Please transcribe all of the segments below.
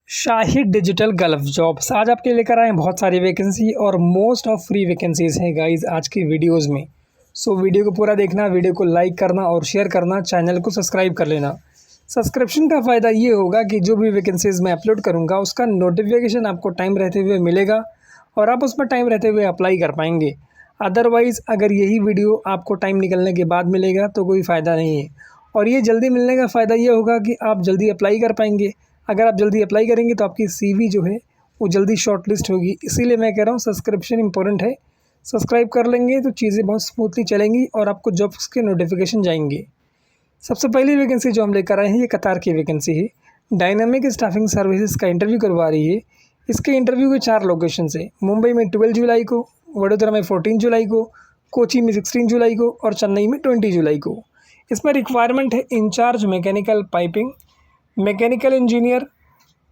शाही digital gulf jobs आज आपके लिए लेकर आए हैं बहुत सारी वैकेंसी और मोस्ट ऑफ फ्री वैकेंसीज हैं गाइस आज की वीडियोस में। सो वीडियो को पूरा देखना, वीडियो को लाइक करना और शेयर करना, चैनल को सब्सक्राइब कर लेना। सब्सक्रिप्शन का फ़ायदा ये होगा कि जो भी वैकेंसीज़ मैं अपलोड करूँगा उसका नोटिफिकेशन आपको टाइम रहते हुए मिलेगा और आप उसमें टाइम रहते हुए अप्लाई कर पाएंगे। अदरवाइज़ अगर यही वीडियो आपको टाइम निकलने के बाद मिलेगा तो कोई फ़ायदा नहीं है। और ये जल्दी मिलने का फ़ायदा ये होगा कि आप जल्दी अप्लाई कर पाएंगे। अगर आप जल्दी अप्लाई करेंगे तो आपकी सीवी जो है वो जल्दी शॉर्टलिस्ट होगी। इसीलिए मैं कह रहा हूँ सब्सक्रिप्शन इंपॉर्टेंट है। सब्सक्राइब कर लेंगे तो चीज़ें बहुत स्मूथली चलेंगी और आपको जॉब्स के नोटिफिकेशन जाएंगे। सबसे पहली वैकेंसी जो हम लेकर आए हैं ये कतार की वैकेंसी है। डायनामिक स्टाफिंग सर्विसेज का इंटरव्यू करवा रही है। इसके इंटरव्यू के 4 लोकेशन है। मुंबई में 12 जुलाई को, वडोदरा में 14 जुलाई को, कोची में 16 जुलाई को और चेन्नई में 20 जुलाई को। इसमें रिक्वायरमेंट है in charge mechanical piping, mechanical engineer,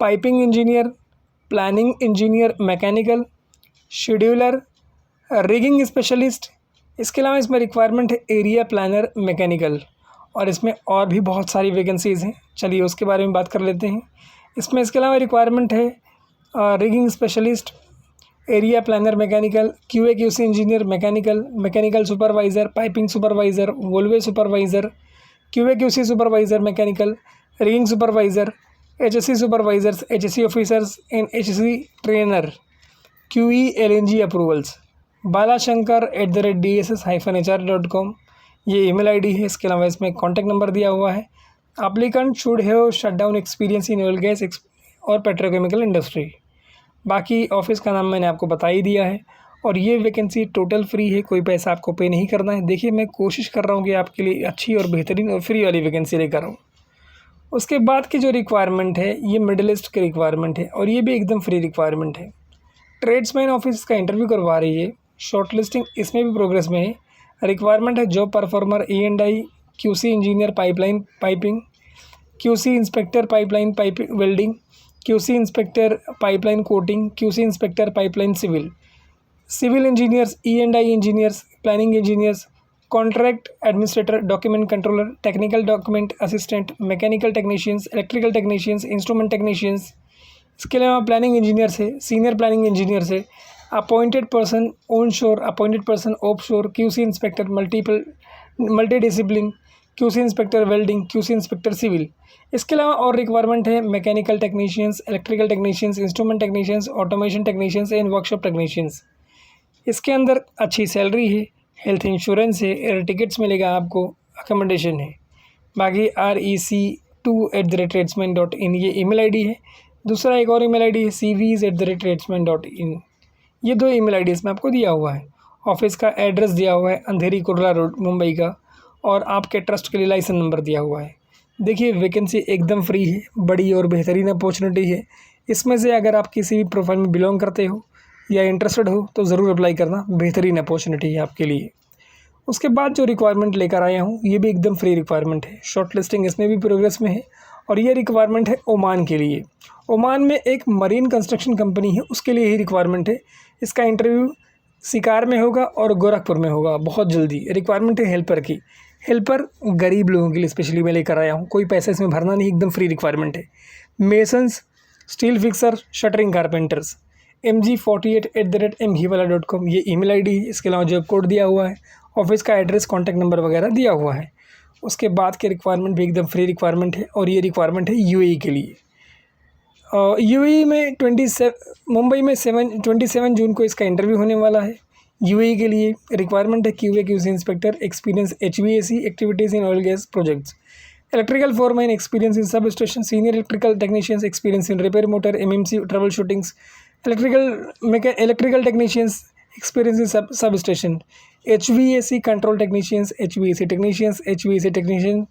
piping engineer, planning engineer mechanical, scheduler, rigging specialist. इसके अलावा इसमें रिक्वायरमेंट है एरिया प्लानर मैकेनिकल और इसमें और भी बहुत सारी वैकेंसीज़ हैं। चलिए उसके बारे में बात कर लेते हैं। इसमें इसके अलावा रिक्वायरमेंट है rigging specialist, area planner mechanical, QA QC engineer mechanical, mechanical supervisor, piping supervisor, valve supervisor, QA QC supervisor mechanical, rigging supervisor, HSC supervisors, HSC officers and HSC trainer, QE LNG approvals. balaShankar@dss-hr.com ये email ID है। इसके अलावा इसमें contact number दिया हुआ है। Applicant should have shut down experience in oil gas और petrochemical industry. बाकी ऑफिस का नाम मैंने आपको बता ही दिया है और ये वैकेंसी टोटल फ्री है, कोई पैसा आपको पे नहीं करना है। देखिए मैं कोशिश कर रहा हूँ कि आपके लिए अच्छी और बेहतरीन और फ्री वाली वैकेंसी लेकर आऊँ। उसके बाद की जो रिक्वायरमेंट है ये मिडिल ईस्ट की रिक्वायरमेंट है और ये भी एकदम फ्री रिक्वायरमेंट है। ट्रेड्समैन ऑफिस का इंटरव्यू करवा रही है। शॉर्टलिस्टिंग इसमें भी प्रोग्रेस में है। रिक्वायरमेंट है job performer E&I, QC engineer pipeline piping, QC inspector pipeline piping welding, QC inspector pipeline coating, QC inspector pipeline civil engineers, E&I engineers, planning engineers, contract administrator, document controller, technical document assistant, mechanical technicians, electrical technicians, instrument technicians. इसके अलावा planning engineer से, senior planning engineer से, appointed person on shore, appointed person off shore, QC inspector multi discipline, QC inspector welding, QC inspector civil. इसके अलावा और requirement है mechanical technicians, electrical technicians, instrument technicians, automation technicians and workshop technicians. इसके अंदर अच्छी salary है, health insurance है, air tickets मिलेगा आपको, अकोमोडेशन है। बाकी rec2@tradesman.in ये ईमेल आईडी है। दूसरा एक और ईमेल आईडी है cvs@tradesman.in। ये 2 ईमेल आईडी इसमें आपको दिया हुआ है। ऑफिस का एड्रेस दिया हुआ है अंधेरी कुर्ला रोड मुंबई का और आपके ट्रस्ट के लिए लाइसेंस नंबर दिया हुआ है। देखिए वैकेंसी एकदम फ्री है, बड़ी और बेहतरीन अपॉर्चुनिटी है। इसमें से अगर आप किसी भी प्रोफाइल में बिलोंग करते हो या इंटरेस्टेड हो तो ज़रूर अप्लाई करना, बेहतरीन अपॉर्चुनिटी है आपके लिए। उसके बाद जो रिक्वायरमेंट लेकर आया हूँ ये भी एकदम फ्री रिक्वायरमेंट है। शॉर्ट लिस्टिंग इसमें भी प्रोग्रेस में है और ये रिक्वायरमेंट है ओमान के लिए। ओमान में एक मरीन कंस्ट्रक्शन कंपनी है, उसके लिए ही रिक्वायरमेंट है। इसका इंटरव्यू शिकार में होगा और गोरखपुर में होगा बहुत जल्दी। रिक्वायरमेंट है हेल्पर की। हेल्पर गरीब लोगों के लिए स्पेशली मैं लेकर आया हूँ, कोई पैसा इसमें भरना नहीं, एकदम फ्री रिक्वायरमेंट है। Masons, steel fixer, shuttering carpenters, mg48@mgwala.com ये ईमेल आईडी है। इसके अलावा जॉब कोड दिया हुआ है, ऑफिस का एड्रेस, कॉन्टैक्ट नंबर वगैरह दिया हुआ है। उसके बाद के रिक्वायरमेंट भी एकदम फ्री रिक्वायरमेंट है और ये रिक्वायरमेंट है यूएई के लिए। यूएई में मुंबई में 27 जून को इसका इंटरव्यू होने वाला है। यूएई के लिए रिक्वायरमेंट है QA/QC inspector, experience HVAC activities in oil gas projects, electrical foreman, experience in sub station, senior electrical technicians, experience in repair motor, MMC trouble shootings, electrical technicians, experience in sub station, HVAC control technicians, HVAC technician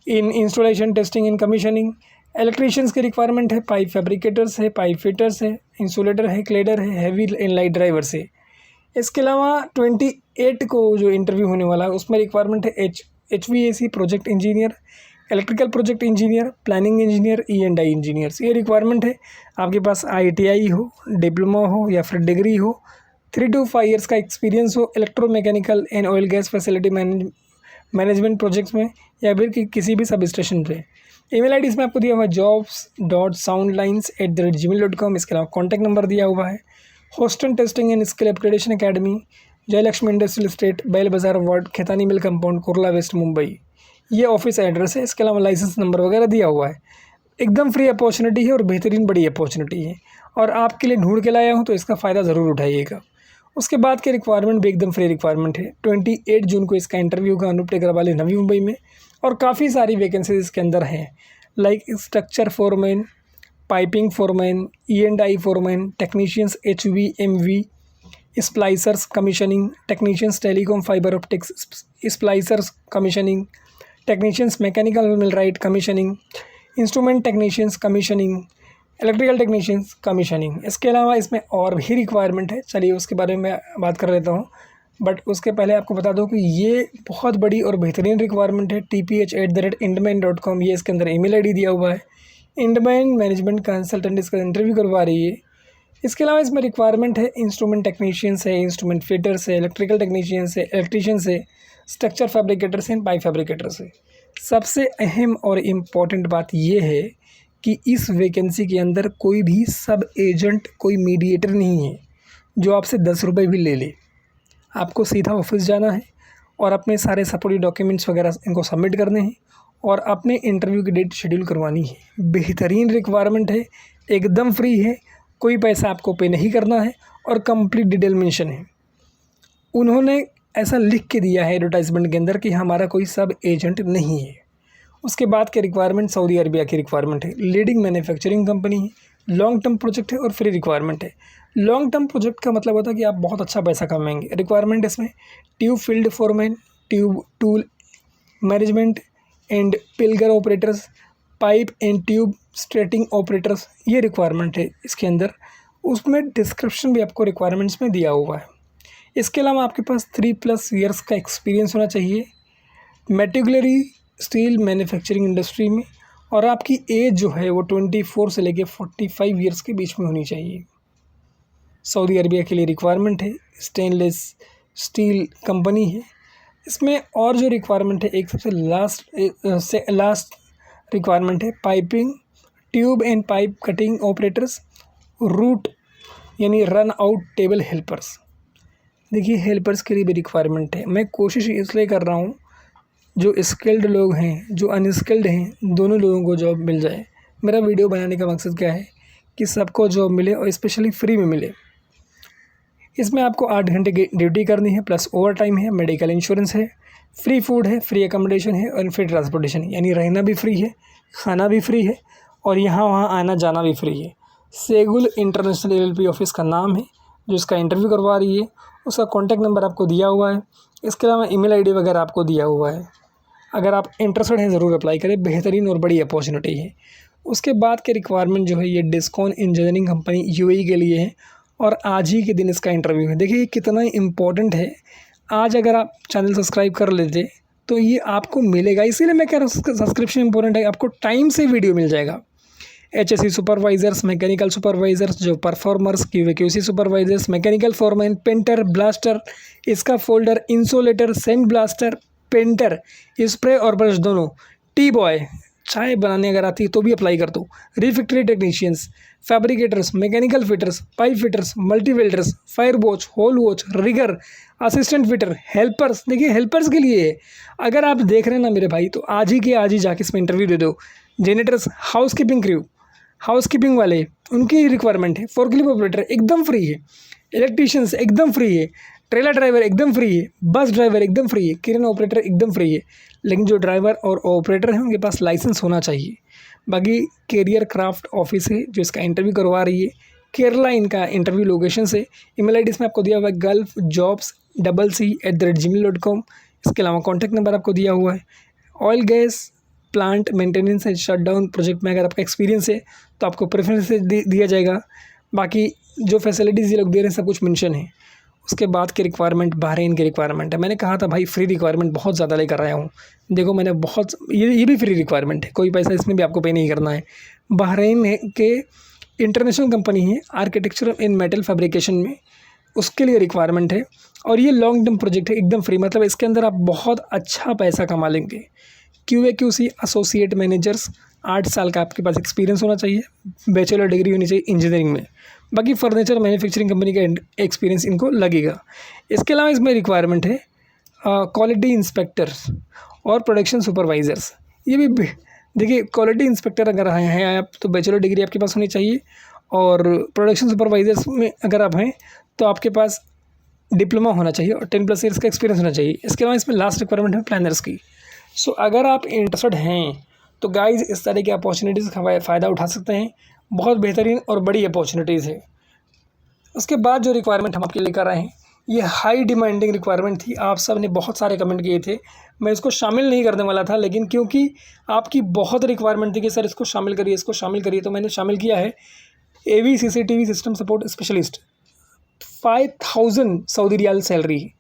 in installation, testing in commissioning. Electricians की requirement है, pipe fabricators है, pipe fitters है, insulator है, क्लेडर है, heavy and light drivers है। इसके अलावा 28 को जो इंटरव्यू होने वाला है उसमें रिक्वायरमेंट है HVAC project engineer, electrical project engineer, planning engineer, E&I engineers. ये रिक्वायरमेंट है। आपके पास ITI हो, डिप्लोमा हो या फिर डिग्री हो, 3 to 5 ईयर्स का एक्सपीरियंस हो electromechanical and oil gas facility management projects में या फिर किसी भी सब स्टेशन पे। ईमेल आईडी इसमें आपको दिया हुआ है jobs.soundlines@gmail.com। इसके अलावा कॉन्टैक्ट नंबर दिया हुआ है। Houston testing and skill upgradation academy, Jayalakshmi industrial estate, Bail Bazar ward, Khaitani mill compound, Kurla west, Mumbai, ये ऑफिस एड्रेस है। इसके अलावा लाइसेंस नंबर वगैरह दिया हुआ है। एकदम फ्री अपॉर्चुनिटी है और बेहतरीन बड़ी अपॉर्चुनिटी है और आपके लिए ढूंढ के लाया हूँ, तो इसका फ़ायदा ज़रूर उठाइएगा। उसके बाद के रिक्वायरमेंट भी एकदम फ्री रिक्वायरमेंट है। 28 जून को इसका इंटरव्यू का अनूप टेकर वाले नवी मुंबई में, और काफ़ी सारी वैकेंसीज इसके अंदर हैं, like structure foreman, piping foreman, E&I foreman, technicians HV/MV, splicers commissioning, technicians telecom fibre optics, splicers commissioning, technicians mechanical millwright commissioning, instrument technicians commissioning, electrical technicians commissioning. इसके अलावा इसमें और भी रिक्वायरमेंट है, चलिए उसके बारे में बात कर लेता हूँ। बट उसके पहले आपको बता दूं कि ये बहुत बड़ी और बेहतरीन रिक्वायरमेंट है। tph@indman.com, ये इसके अंदर ईमेल आईडी दिया हुआ है। इंडमैन मैनेजमेंट कंसल्टेंट इसका इंटरव्यू करवा रही है। इसके अलावा इसमें रिक्वायरमेंट है इंस्ट्रूमेंट टेक्नीशियंस है, इंस्ट्रूमेंट फिटर्स है, इलेक्ट्रिकल टेक्नीशियंस है, इलेक्ट्रीशियंस है, स्ट्रक्चर फैब्रिकेटर्स हैं, पाइप फैब्रिकेटर्स है। सबसे अहम और इम्पॉर्टेंट बात ये है कि इस वैकेंसी के अंदर कोई भी सब एजेंट, कोई मीडिएटर नहीं है जो आपसे 10 रुपये भी ले ले। आपको सीधा ऑफिस जाना है और अपने सारे सपोर्टिव डॉक्यूमेंट्स वगैरह इनको सबमिट करने हैं और अपने इंटरव्यू की डेट शेड्यूल करवानी है। बेहतरीन रिक्वायरमेंट है, एकदम फ्री है, कोई पैसा आपको पे नहीं करना है और कंप्लीट डिटेल मेंशन है। उन्होंने ऐसा लिख के दिया है एडवर्टाइजमेंट के अंदर कि हमारा कोई सब एजेंट नहीं है। उसके बाद के रिक्वायरमेंट सऊदी अरबिया की रिक्वायरमेंट है। लीडिंग मैन्युफैक्चरिंग कंपनी है, लॉन्ग टर्म प्रोजेक्ट है और फ्री रिक्वायरमेंट है। लॉन्ग टर्म प्रोजेक्ट का मतलब होता है कि आप बहुत अच्छा पैसा कमाएंगे। रिक्वायरमेंट इसमें tube field foreman, tube tool management and pilger operators, pipe and tube straightening operators, ये रिक्वायरमेंट है इसके अंदर। उसमें डिस्क्रिप्शन भी आपको रिक्वायरमेंट्स में दिया हुआ है। इसके अलावा आपके पास 3+ ईयर्स का एक्सपीरियंस होना चाहिए मेटिकुलरी स्टील मैन्युफैक्चरिंग इंडस्ट्री में, और आपकी एज जो है वो 24 से लेके 45 ईयर्स के बीच में होनी चाहिए। सऊदी अरबिया के लिए रिक्वायरमेंट है, स्टेनलेस स्टील कंपनी है। इसमें और जो रिक्वायरमेंट है, एक सबसे लास्ट रिक्वायरमेंट है piping, tube and pipe cutting operators, root यानी रन आउट टेबल हेल्पर्स। देखिए हेल्पर्स के लिए भी रिक्वायरमेंट है। मैं कोशिश इसलिए कर रहा हूँ जो स्किल्ड लोग हैं, जो अनस्किल्ड हैं, दोनों लोगों को जॉब मिल जाए। मेरा वीडियो बनाने का मकसद क्या है कि सबको जॉब मिले और स्पेशली फ्री में मिले। इसमें आपको 8 घंटे की ड्यूटी करनी है, प्लस ओवर टाइम है, मेडिकल इंश्योरेंस है, फ्री फूड है, फ्री अकोमोडेशन है और फ्री ट्रांसपोर्टेशन, यानी रहना भी फ्री है, खाना भी फ्री है और यहाँ वहाँ आना जाना भी फ्री है। सेगुल इंटरनेशनल LLP ऑफिस का नाम है जो इसका इंटरव्यू करवा रही है। उसका कॉन्टैक्ट नंबर आपको दिया हुआ है। इसके अलावा ईमेल आईडी वगैरह आपको दिया हुआ है। अगर आप इंटरेस्टेड हैं ज़रूर अप्लाई करें, बेहतरीन और बड़ी अपॉर्चुनिटी है। उसके बाद के रिक्वायरमेंट जो है ये डिस्कॉन इंजीनियरिंग कंपनी UAE के लिए है और आज ही के दिन इसका इंटरव्यू है। देखिए ये कितना इंपॉर्टेंट है। आज अगर आप चैनल सब्सक्राइब कर लेते तो ये आपको मिलेगा, इसीलिए मैं कह रहा हूँ सब्सक्रिप्शन इंपॉर्टेंट है। आपको टाइम से वीडियो मिल जाएगा। HSE सुपरवाइजर्स, मैकेनिकल सुपरवाइजर्स, जो performers, QA/QC supervisors, mechanical foreman, painter, blaster, scaffolder, insulator, sand blaster, painter, spray और ब्रश दोनों, टी बॉय, चाय बनाने अगर आती है तो भी अप्लाई कर दो, refractory technicians, fabricators, mechanical fitters, pipe fitters, multi welders, fire watch, hole watch, rigger, assistant fitter, helpers. देखिए हेल्पर्स के लिए है। अगर आप देख रहे हैं ना मेरे भाई, तो आज ही जाके इसमें इंटरव्यू दे दो। जेनेटर्स, हाउसकीपिंग क्रू, हाउसकीपिंग वाले, उनकी रिक्वायरमेंट है। फोर्कलिफ्ट ऑपरेटर एकदम फ्री है, इलेक्ट्रीशियंस एकदम फ्री है, ट्रेलर ड्राइवर एकदम फ्री है, बस ड्राइवर एकदम फ्री है, क्रेन ऑपरेटर एकदम फ्री है। लेकिन जो ड्राइवर और ऑपरेटर हैं उनके पास लाइसेंस होना चाहिए। बाकी कैरियर क्राफ्ट ऑफिस है जो इसका इंटरव्यू करवा रही है। केरला इनका इंटरव्यू लोकेशन से। ईमेल आईडी इसमें आपको दिया हुआ है gulfjobs@gmail.com। इसके अलावा कॉन्टैक्ट नंबर आपको दिया हुआ है। Oil gas plant maintenance and shutdown project में अगर आपका एक्सपीरियंस है तो आपको प्रेफरेंस दिया जाएगा। बाकी जो फैसिलिटीज़ ये लोग दे रहे हैं सब कुछ मेंशन है। उसके बाद की रिक्वायरमेंट बहरीन की रिक्वायरमेंट है। मैंने कहा था भाई फ्री रिक्वायरमेंट बहुत ज़्यादा लेकर आया हूँ। देखो मैंने बहुत ये भी फ्री रिक्वायरमेंट है, कोई पैसा इसमें भी आपको पे नहीं करना है। बहरीन के इंटरनेशनल कंपनी है आर्किटेक्चर इन मेटल फैब्रिकेशन में, उसके लिए रिक्वायरमेंट है और ये लॉन्ग टर्म प्रोजेक्ट है, एकदम फ्री। मतलब इसके अंदर आप बहुत अच्छा पैसा कमा लेंगे। QA/QC एसोसिएट मैनेजर्स, 8 साल का आपके पास एक्सपीरियंस होना चाहिए, बैचलर डिग्री होनी चाहिए इंजीनियरिंग में। बाकी फर्नीचर मैन्युफैक्चरिंग कंपनी का एक्सपीरियंस इनको लगेगा। इसके अलावा इसमें रिक्वायरमेंट है क्वालिटी इंस्पेक्टर्स और प्रोडक्शन सुपरवाइज़र्स। ये भी देखिए, क्वालिटी इंस्पेक्टर अगर हैं आप तो बैचलर डिग्री आपके पास होनी चाहिए, और प्रोडक्शन सुपरवाइज़र्स में अगर आप हैं तो आपके पास डिप्लोमा होना चाहिए और 10+ ईयर्स का एक्सपीरियंस होना चाहिए। इसके अलावा इसमें लास्ट रिक्वायरमेंट है प्लानर्स की। सो अगर आप इंटरेस्टेड हैं तो गाइज़ इस तरह की अपॉर्चुनिटीज़ का फ़ायदा उठा सकते हैं। बहुत बेहतरीन और बड़ी अपॉर्चुनिटीज़ है। उसके बाद जो रिक्वायरमेंट हम आपके लेकर आए हैं, ये हाई डिमांडिंग रिक्वायरमेंट थी। आप सब ने बहुत सारे कमेंट किए थे, मैं इसको शामिल नहीं करने वाला था, लेकिन क्योंकि आपकी बहुत रिक्वायरमेंट थी कि सर इसको शामिल करिए, इसको शामिल करिए, तो मैंने शामिल किया है। AV CCTV system support specialist, 5,000 Saudi riyal salary.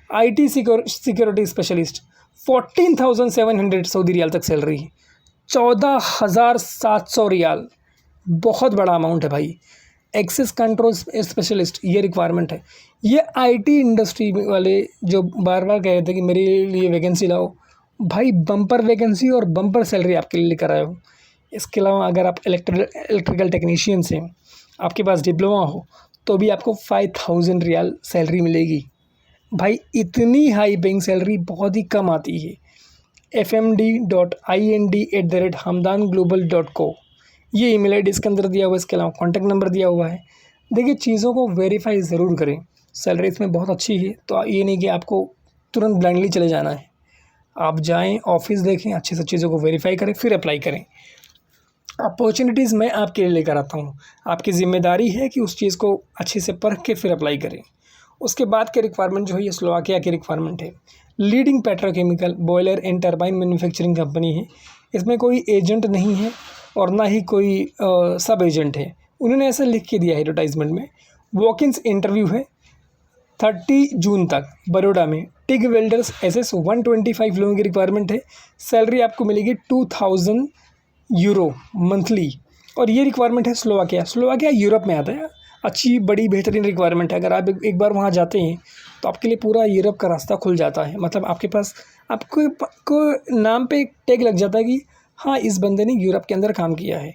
IT security specialist 14,700 Saudi riyal तक सैलरी, 14,700 रियाल, बहुत बड़ा अमाउंट है भाई। एक्सेस कंट्रोल स्पेशलिस्ट, ये रिक्वायरमेंट है। ये IT इंडस्ट्री वाले जो बार बार कह रहे थे कि मेरे लिए वैकेंसी लाओ, भाई बम्पर वैकेंसी और बम्पर सैलरी आपके लिए लेकर आए हो। इसके अलावा अगर आप इलेक्ट्रिकल टेक्नीशियन से आपके पास डिप्लोमा हो तो भी आपको 5,000 रियाल सैलरी मिलेगी। भाई इतनी हाई पेइंग सैलरी बहुत ही कम आती है। fmd.ind@hamdanglobal.co ये ईमेल आईडी इसके अंदर दिया हुआ है। इसके अलावा कॉन्टैक्ट नंबर दिया हुआ है। देखिए, चीज़ों को वेरीफाई ज़रूर करें। सैलरी इसमें बहुत अच्छी है, तो ये नहीं कि आपको तुरंत ब्लाइंडली चले जाना है। आप जाएं, ऑफिस देखें, अच्छे से चीज़ों को वेरीफाई करें, फिर अप्लाई करें। अपॉर्चुनिटीज़ मैं आपके लिए लेकर आता हूँ, आपकी ज़िम्मेदारी है कि उस चीज़ को अच्छे से परख के फिर अप्लाई करें। उसके बाद के रिक्वायरमेंट जो है ये स्लोवाकिया की रिक्वायरमेंट है। Leading petrochemical boiler and turbine manufacturing company है। इसमें कोई एजेंट नहीं है और ना ही कोई सब एजेंट है। उन्होंने ऐसा लिख के दिया है एडवर्टाइजमेंट में। वॉक-इन्स इंटरव्यू है 30 जून तक बड़ौदा में। टिग वेल्डर्स SS 125 लोगों की रिक्वायरमेंट है। सैलरी आपको मिलेगी 2,000 यूरो मंथली, और ये रिक्वायरमेंट है स्लोवाकिया। स्लोवाकिया यूरोप में आता है। अच्छी बड़ी बेहतरीन रिक्वायरमेंट है। अगर आप एक बार वहाँ जाते हैं तो आपके लिए पूरा यूरोप का रास्ता खुल जाता है। मतलब आपके पास आपको नाम पे एक टैग लग जाता है कि हाँ, इस बंदे ने यूरोप के अंदर काम किया है।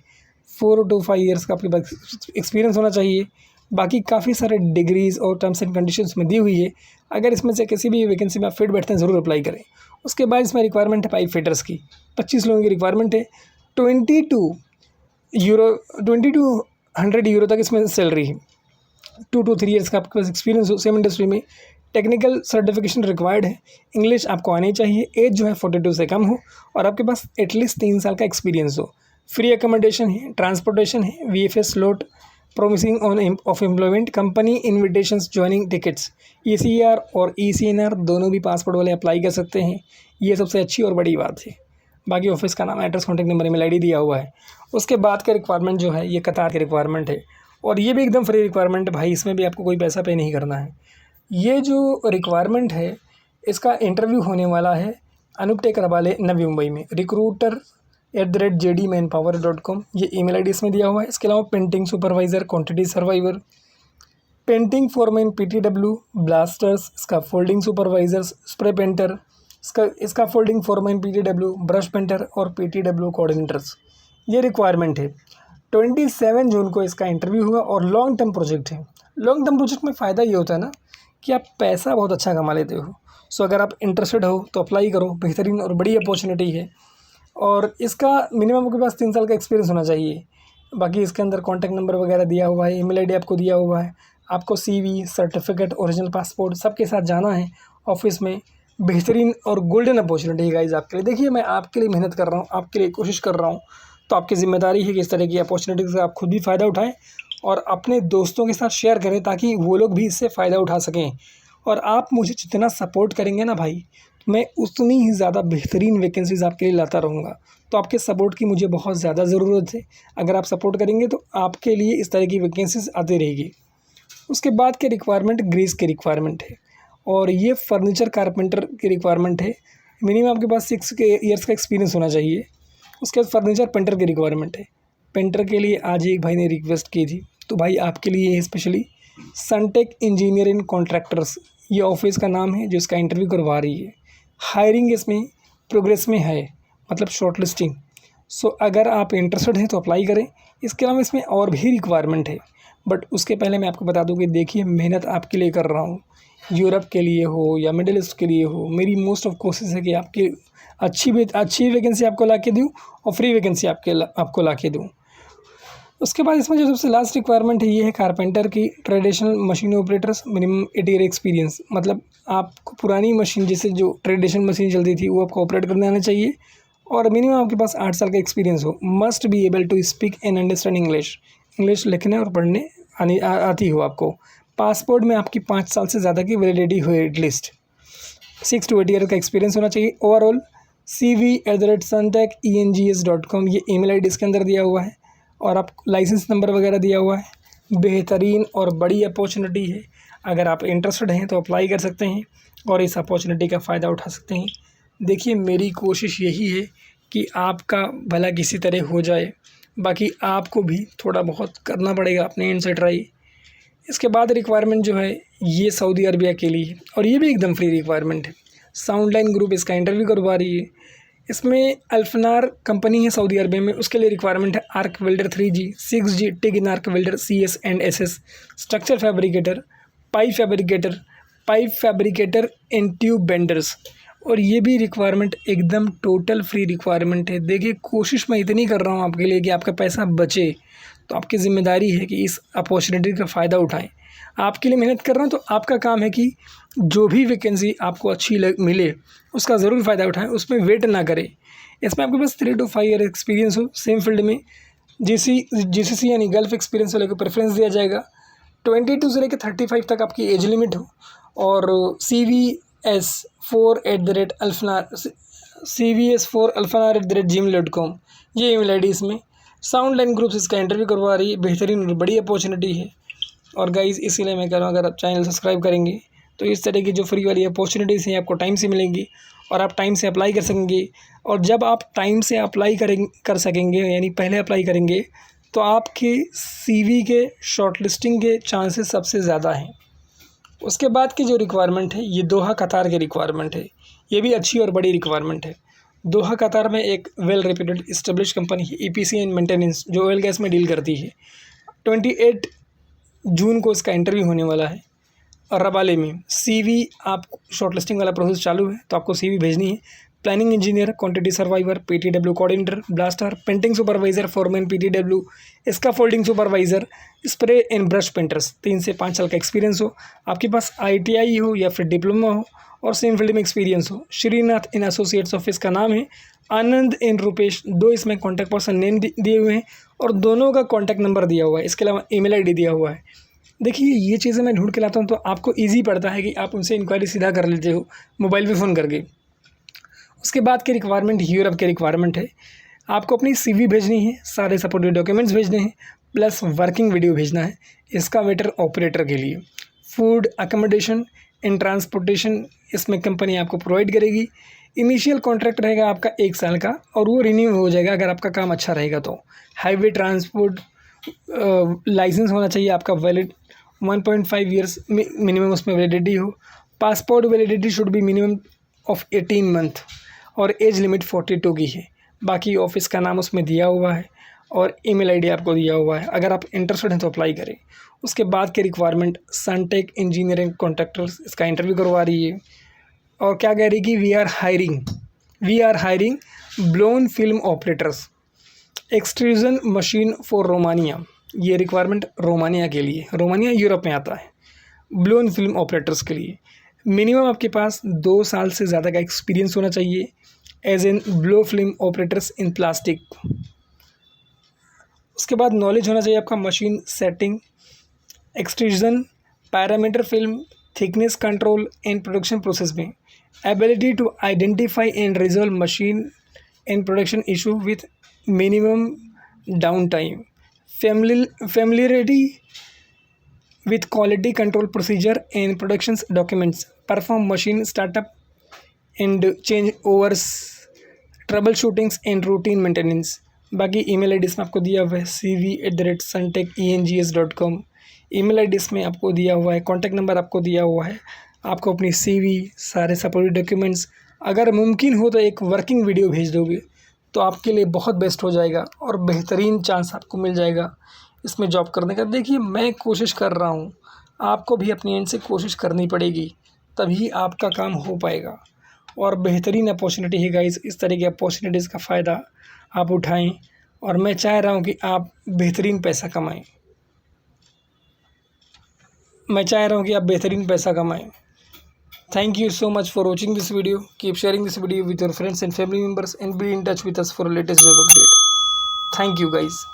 4 to 5 ईयर्स का आपके पास एक्सपीरियंस होना चाहिए। बाकी काफ़ी सारे डिग्रीज़ और टर्म्स एंड कंडीशंस में दी हुई है। अगर इसमें से किसी भी वैकेंसी में आप फिट बैठते हैं ज़रूर अप्लाई करें। उसके बाद इसमें रिक्वायरमेंट है पाइप फिटर्स की। 25 लोगों की रिक्वायरमेंट है। 2200 यूरो तक इसमें सैलरी है। 2 to 3 ईयर्स का आपके पास एक्सपीरियंस हो सेम इंडस्ट्री में। टेक्निकल सर्टिफिकेशन रिक्वायर्ड है। इंग्लिश आपको आनी चाहिए। एज जो है 42 से कम हो और आपके पास एटलीस्ट 3 साल का एक्सपीरियंस हो। फ्री अकोमोडेशन है, ट्रांसपोर्टेशन है, VFS slot, promising on off employment, company invitations, joining tickets. ECR और ECNR दोनों भी पासपोर्ट वाले अप्लाई कर सकते हैं। ये सबसे अच्छी और बड़ी बात है। बाकी ऑफिस का नाम, address, contact number, email ID दिया हुआ है। उसके बाद का रिक्वायरमेंट जो है ये कतार की रिक्वायरमेंट है, और ये भी एकदम फ्री रिक्वायरमेंट है भाई। इसमें भी आपको कोई पैसा पे नहीं करना है। ये जो रिक्वायरमेंट है इसका इंटरव्यू होने वाला है अनूप टेकर वाले नवी मुंबई में। recruiter@jdmanpower.com ये ईमेल आईडी इसमें दिया हुआ है। इसके अलावा painting supervisor, quantity survivor, painting foreman, PTW, blasters, इसका फोल्डिंग सुपरवाइजर्स, स्प्रे पेंटर, इसका folding foreman, PTW, brush painter और PTW कोऑर्डिनेटर्स। ये रिक्वायरमेंट है। 27 जून को इसका इंटरव्यू हुआ और लॉन्ग टर्म प्रोजेक्ट है। लॉन्ग टर्म प्रोजेक्ट में फ़ायदा ये होता है ना कि आप पैसा बहुत अच्छा कमा लेते हो। सो अगर आप इंटरेस्टेड हो तो अप्लाई करो। बेहतरीन और बड़ी अपॉर्चुनिटी है, और इसका मिनिमम आपके पास 3 साल का एक्सपीरियंस होना चाहिए। बाकी इसके अंदर कॉन्टैक्ट नंबर वगैरह दिया हुआ है, ईमेल आईडी आपको दिया हुआ है। आपको CV, सर्टिफिकेट, ओरिजिनल पासपोर्ट सबके साथ जाना है ऑफिस में। बेहतरीन और गोल्डन अपॉर्चुनिटी है गाइज़ आपके लिए। देखिए, मैं आपके लिए मेहनत कर रहा हूँ, आपके लिए कोशिश कर रहा हूँ, तो आपकी ज़िम्मेदारी है कि इस तरह की अपॉर्चुनिटीज़ का आप खुद भी फ़ायदा उठाएं और अपने दोस्तों के साथ शेयर करें ताकि वो लोग भी इससे फ़ायदा उठा सकें। और आप मुझे जितना सपोर्ट करेंगे ना भाई, मैं उतनी ही ज़्यादा बेहतरीन वैकेंसीज़ आपके लिए लाता रहूँगा। तो आपके सपोर्ट की मुझे बहुत ज़्यादा ज़रूरत है। अगर आप सपोर्ट करेंगे तो आपके लिए इस तरह की वैकेंसीज़ आती रहेगी। उसके बाद के रिक्वायरमेंट ग्रीस की रिक्वायरमेंट है, और ये फर्नीचर कारपेंटर की रिक्वायरमेंट है। मिनिमम आपके पास 6 ईयर्स का एक्सपीरियंस होना चाहिए। उसके बाद फर्नीचर पेंटर की रिक्वायरमेंट है। पेंटर के लिए आज एक भाई ने रिक्वेस्ट की थी, तो भाई आपके लिए specially Suntech engineering contractors ये ऑफिस का नाम है जो इसका इंटरव्यू करवा रही है। हायरिंग इसमें प्रोग्रेस में है, मतलब शॉर्ट लिस्टिंग। सो अगर आप इंटरेस्टेड हैं तो अप्लाई करें। इसके अलावा इसमें और भी रिक्वायरमेंट है, बट उसके पहले मैं आपको बता दूं कि देखिए मेहनत आपके लिए कर रहा हूँ, यूरोप के लिए हो या मिडिल ईस्ट के लिए हो, मेरी मोस्ट ऑफ कोशिश है कि आपकी अच्छी वैकेंसी आपको ला के दूँ और फ्री वैकेंसी आपको ला के दूँ। उसके बाद इसमें जो सबसे लास्ट रिक्वायरमेंट है ये है कारपेंटर की traditional machine operators, minimum 8 year experience. मतलब आपको पुरानी मशीन जैसे जो ट्रेडिशनल मशीन चलती थी वो आपको ऑपरेट करने आना चाहिए और मिनिमम आपके पास 8 साल का एक्सपीरियंस हो। Must be able to speak and understand English लिखने और पढ़ने आती हो आपको। पासपोर्ट में आपकी 5 साल से ज़्यादा की वैलिडिटी हो एटलीस्ट। 6 to 8 ईयर का एक्सपीरियंस होना चाहिए। ओवरऑल cv@suntecengs.com ये ईमेल आईडी इसके अंदर दिया हुआ है और आप लाइसेंस नंबर वगैरह दिया हुआ है। बेहतरीन और बड़ी अपॉर्चुनिटी है, अगर आप इंटरेस्टेड हैं तो अप्लाई कर सकते हैं और इस अपॉर्चुनिटी का फ़ायदा उठा सकते हैं। देखिए मेरी कोशिश यही है कि आपका भला किसी तरह हो जाए, बाकी आपको भी थोड़ा बहुत करना पड़ेगा अपने एंड से ट्राई। इसके बाद रिक्वायरमेंट जो है ये सऊदी अरबिया के लिए है और ये भी एकदम फ्री रिक्वायरमेंट है। साउंडलाइन ग्रुप इसका इंटरव्यू करवा रही है। इसमें अल्फनार कंपनी है सऊदी अरबिया में, उसके लिए रिक्वायरमेंट है arc welder 3G 6G TIG in arc welder CS and SS, structure fabricator, pipe fabricator and tube benders. और ये भी रिक्वायरमेंट एकदम टोटल फ्री रिक्वायरमेंट है। देखिए कोशिश मैं इतनी कर रहा हूँ आपके लिए कि आपका पैसा बचे, तो आपकी ज़िम्मेदारी है कि इस अपॉर्चुनिटी का फ़ायदा उठाएं। आपके लिए मेहनत कर रहा हूँ तो आपका काम है कि जो भी वैकेंसी आपको अच्छी मिले उसका ज़रूर फ़ायदा उठाएं, उसमें वेट ना करें। इसमें आपके पास 3 to 5 ईयर एक्सपीरियंस हो सेम फील्ड में। GCC यानी गल्फ एक्सपीरियंस वाले को प्रेफरेंस दिया जाएगा। 22 से लेकर 35 तक आपकी एज लिमिट हो और cvs4alfanar@gmail.com ये ईमेल आईडी इसमें। साउंड लाइन ग्रुप्स इसका इंटरव्यू करवा रही है। बेहतरीन और बड़ी अपॉर्चुनिटी है और गाइज़ इसीलिए मैं कह रहा हूँ अगर आप चैनल सब्सक्राइब करेंगे तो इस तरह की जो फ्री वाली अपॉर्चुनिटीज़ हैं आपको टाइम से मिलेंगी और आप टाइम से अप्लाई कर सकेंगे। और जब आप टाइम से अप्लाई कर सकेंगे यानी पहले अप्लाई करेंगे तो आपके CV के शॉर्टलिस्टिंग के चांसेस सबसे ज़्यादा हैं। उसके बाद की जो रिक्वायरमेंट है ये दोहा कतार की रिक्वायरमेंट है। ये भी अच्छी और बड़ी रिक्वायरमेंट है। दोहा कतार में एक वेल रेप्यूटेड इस्टेब्लिश कंपनी है EPC एंड मेंटेनेंस जो ऑयल गैस में डील करती है। 28 जून को इसका इंटरव्यू होने वाला है और रबाले में। CV आप शॉर्टलिस्टिंग वाला प्रोसेस चालू है तो आपको CV भेजनी है। Planning engineer, quantity survivor, PTW coordinator, blaster, painting supervisor, foreman PTW, इसका folding supervisor, spray and brush painters. 3 से 5 साल का एक्सपीरियंस हो, आपके पास ITI हो या फिर डिप्लोमा हो और सेम फील्ड में एक्सपीरियंस हो। श्रीनाथ इन एसोसिएट्स ऑफिस का नाम है। आनंद एंड रुपेश 2 इसमें कॉन्टैक्ट पर्सन नेम दिए हुए हैं और दोनों का कॉन्टैक्ट नंबर दिया हुआ है। इसके अलावा ईमेल आईडी दिया हुआ है। देखिए ये चीज़ें मैं ढूंढ के लाता हूँ तो आपको ईजी पड़ता है कि आप उनसे इंक्वायरी सीधा कर लेते हो मोबाइल पे फ़ोन करके। उसके बाद की रिक्वायरमेंट यूरोप की रिक्वायरमेंट है। आपको अपनी CV भेजनी है, सारे सपोर्टिव डॉक्यूमेंट्स भेजने हैं, प्लस वर्किंग वीडियो भेजना है एक्सकावेटर ऑपरेटर के लिए। फूड, अकोमोडेशन एंड ट्रांसपोर्टेशन इसमें कंपनी आपको प्रोवाइड करेगी। इनिशियल कॉन्ट्रैक्ट रहेगा आपका 1 साल का और वो रिन्यू हो जाएगा अगर आपका काम अच्छा रहेगा तो। हाईवे ट्रांसपोर्ट लाइसेंस होना चाहिए आपका वैलिड, 1.5 ईयर्स मिनिमम उसमें वैलिडिटी हो। Passport validity should be minimum of 18 month और एज लिमिट 42 की है। बाकी ऑफिस का नाम उसमें दिया हुआ है और ईमेल आईडी आपको दिया हुआ है। अगर आप इंटरेस्टेड हैं तो अप्लाई करें। उसके बाद के रिक्वायरमेंट सनटेक इंजीनियरिंग कॉन्ट्रैक्टर्स इसका इंटरव्यू करवा रही है और क्या कह रही है कि we are hiring blown film operators, extrusion machine for Romania. ये रिक्वायरमेंट रोमानिया के लिए, रोमानिया यूरोप में आता है। ब्लोन फिल्म ऑपरेटर्स के लिए मिनिमम आपके पास 2 साल से ज़्यादा का एक्सपीरियंस होना चाहिए as an blow film operators in plastic. उसके बाद नॉलेज होना चाहिए आपका machine setting, extrusion, parameter film, thickness control and production process में। Ability to identify and resolve machine and production issue with minimum down time. Familiarity with quality control procedure and productions documents. Perform machine startup and changeovers, troubleshootings and routine maintenance. बाकी email ID इसमें आपको दिया हुआ है cv@suntecengs.com। Email ID इसमें आपको दिया हुआ है, कॉन्टैक्ट नंबर आपको दिया हुआ है। आपको अपनी CV, सारे सपोर्टिव डॉक्यूमेंट्स, अगर मुमकिन हो तो एक वर्किंग वीडियो भेज दोगे तो आपके लिए बहुत बेस्ट हो जाएगा और बेहतरीन चांस आपको मिल जाएगा इसमें जॉब करने का। देखिए मैं कोशिश कर रहा हूँ, आपको भी अपनी एंड से कोशिश करनी पड़ेगी, तभी आपका काम हो पाएगा। और बेहतरीन अपॉर्चुनिटी है गाइस, इस तरह की अपॉर्चुनिटीज़ का फ़ायदा आप उठाएं और मैं चाह रहा हूँ कि आप बेहतरीन पैसा कमाएं। मैं चाह रहा हूँ कि आप बेहतरीन पैसा कमाएं। Thank you so much for watching this video. Keep sharing this video with your friends and family members and be in touch with us for latest job update. Thank you guys.